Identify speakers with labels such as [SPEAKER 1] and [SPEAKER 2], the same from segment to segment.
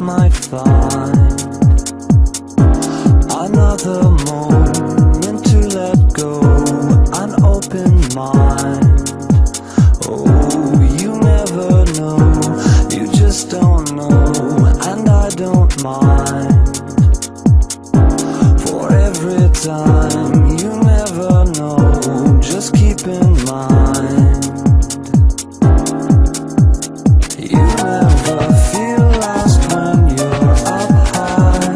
[SPEAKER 1] Might find another moment to let go, an open mind. Oh, you never know, you just don't know, and I don't mind. For every time, you never know, just keep in mind. You never feel lost when you're up high.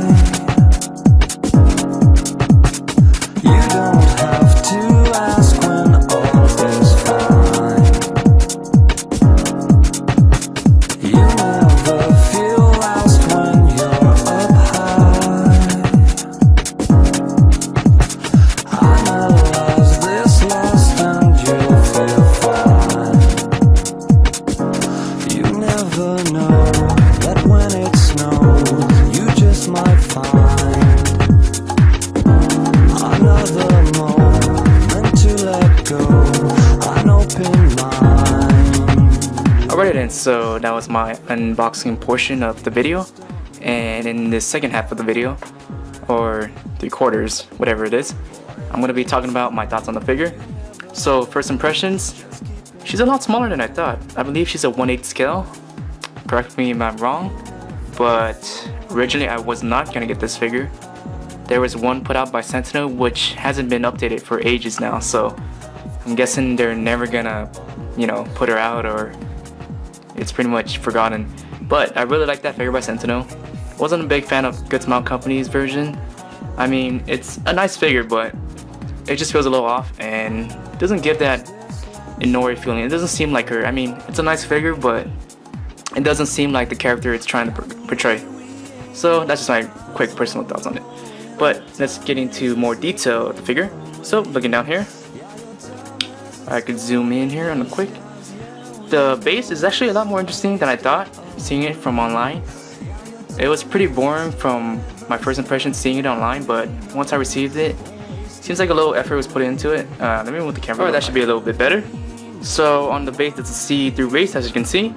[SPEAKER 1] You don't have to ask when all is fine. You never feel lost when you're up high. Analyze this lost and you'll feel fine. You never know that when it snows, you just might find another moment to let go, an open mind.
[SPEAKER 2] Alright then, so that was my unboxing portion of the video, and in the second half of the video, or 3/4, whatever it is, I'm going to be talking about my thoughts on the figure. So first impressions, she's a lot smaller than I thought. I believe she's a 1/8 scale. Correct me if I'm wrong, but originally I was not gonna get this figure. There was one put out by Sentinel which hasn't been updated for ages now, so I'm guessing they're never gonna, put her out, or it's pretty much forgotten. But I really like that figure by Sentinel. Wasn't a big fan of Good Smile Company's version. I mean, it's a nice figure, but it just feels a little off and doesn't give that Inori feeling. It doesn't seem like her. I mean, it's a nice figure, but it doesn't seem like the character it's trying to portray. So that's just my quick personal thoughts on it. But let's get into more detail of the figure. So looking down here, I could zoom in here on the quick. The base is actually a lot more interesting than I thought, seeing it from online. It was pretty boring from my first impression seeing it online, but once I received it, seems like a little effort was put into it. Let me move the camera. That should be a little bit better. So on the base, it's a see-through base, as you can see.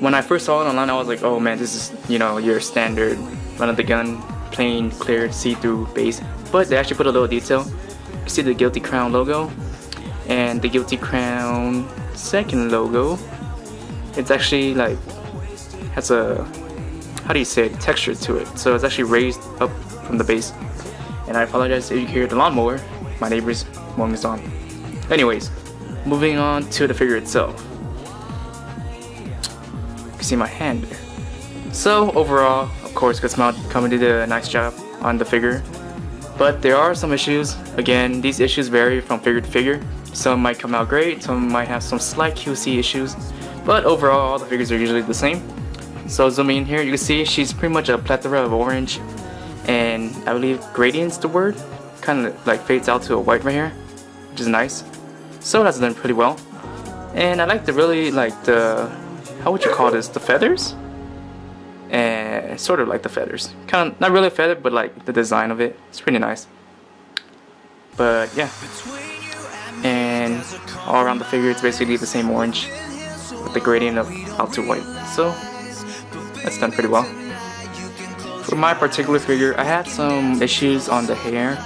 [SPEAKER 2] When I first saw it online, I was like, oh man, this is, your standard run-of-the-gun, plain, clear, see-through base. But they actually put a little detail. You see the Guilty Crown logo, and the Guilty Crown second logo. It's actually like, has a, how do you say it, texture to it. So it's actually raised up from the base. And I apologize if you hear the lawnmower. My neighbor's mowing his lawn. Anyways, moving on to the figure itself. You can see my hand there. So overall, of course, Good Smile Company did a nice job on the figure. But there are some issues. Again, these issues vary from figure to figure. Some might come out great, some might have some slight QC issues. But overall, all the figures are usually the same. So zooming in here, you can see she's pretty much a plethora of orange. And I believe gradient's the word. Kind of like fades out to a white right here, which is nice. So that's done pretty well. And I like the how would you call this? The feathers? And sort of like the feathers. Kind of, not really a feather, but like the design of it. It's pretty nice. But yeah. And all around the figure, it's basically the same orange with the gradient of out to white. So that's done pretty well. For my particular figure, I had some issues on the hair.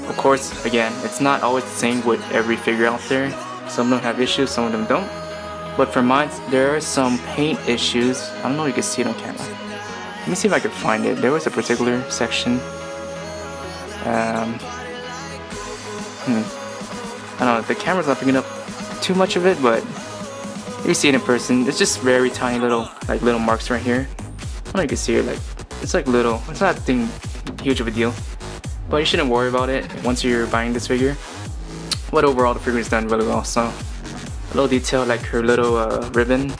[SPEAKER 2] Of course, again, it's not always the same with every figure out there. Some of them have issues, some of them don't. But for mine, there are some paint issues. I don't know if you can see it on camera. Let me see if I can find it. There was a particular section. I don't know, the camera's not picking up too much of it, but If you see it in person, it's just very tiny little marks right here. I don't know if you can see it, like it's like little. It's not a thing huge of a deal, but you shouldn't worry about it once you're buying this figure. But overall, the figure is done really well. So a little detail like her little ribbon.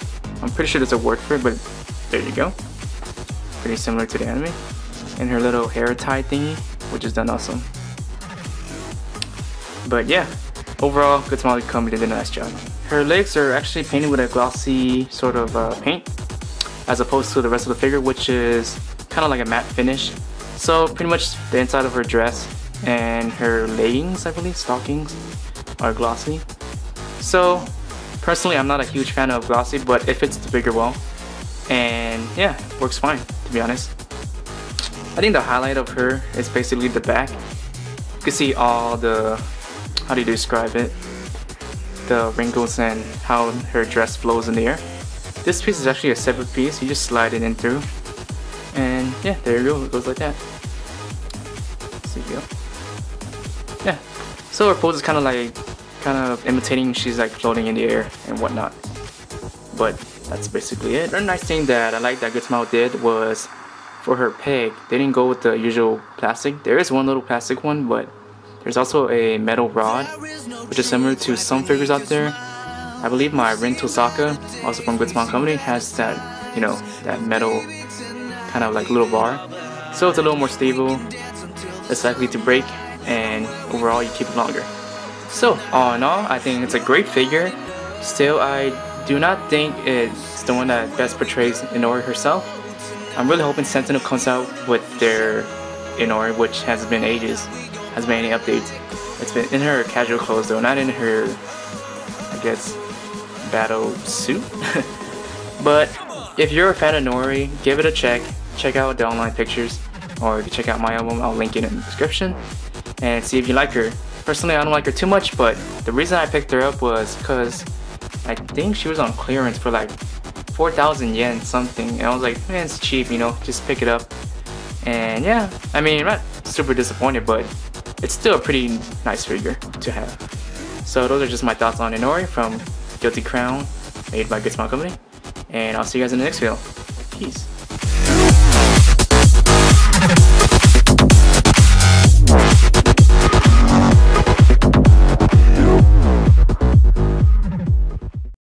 [SPEAKER 2] I'm pretty sure there's a word for it, but there you go. Pretty similar to the anime. And her little hair tie thingy, which is done awesome. But yeah, overall, Good Smile Company did a nice job. Her legs are actually painted with a glossy sort of paint, as opposed to the rest of the figure, which is kind of like a matte finish. So pretty much the inside of her dress and her leggings, I believe, stockings, are glossy. So personally, I'm not a huge fan of glossy, but it fits the figure well. And yeah, works fine, to be honest. I think the highlight of her is basically the back. You can see all the, how do you describe it? The wrinkles and how her dress flows in the air. This piece is actually a separate piece. You just slide it in through. And yeah, there you go. It goes like that. So you go. Yeah. So her pose is kind of imitating she's like floating in the air and whatnot. But that's basically it. Another nice thing that I like that Good Smile did was for her peg, they didn't go with the usual plastic. There is one little plastic one, but there's also a metal rod, which is similar to some figures out there. I believe my Rin Tosaka, also from Good Smile Company, has that, you know, that metal kind of like little bar. So it's a little more stable, less likely to break, and overall you keep it longer. So all in all, I think it's a great figure. Still, I do not think it's the one that best portrays Inori herself. I'm really hoping Sentinel comes out with their Inori, which has been ages, hasn't been any updates. It's been in her casual clothes though, not in her, I guess, battle suit. But if you're a fan of Inori, give it a check. Check out the online pictures, or you can check out my album. I'll link it in the description, and see if you like her. Personally, I don't like her too much, but the reason I picked her up was because I think she was on clearance for like 4,000 yen something, and I was like, man, it's cheap, you know, just pick it up. And yeah, I mean, I'm not super disappointed, but it's still a pretty nice figure to have. So those are just my thoughts on Inori from Guilty Crown, made by Good Smile Company, and I'll see you guys in the next video. Peace.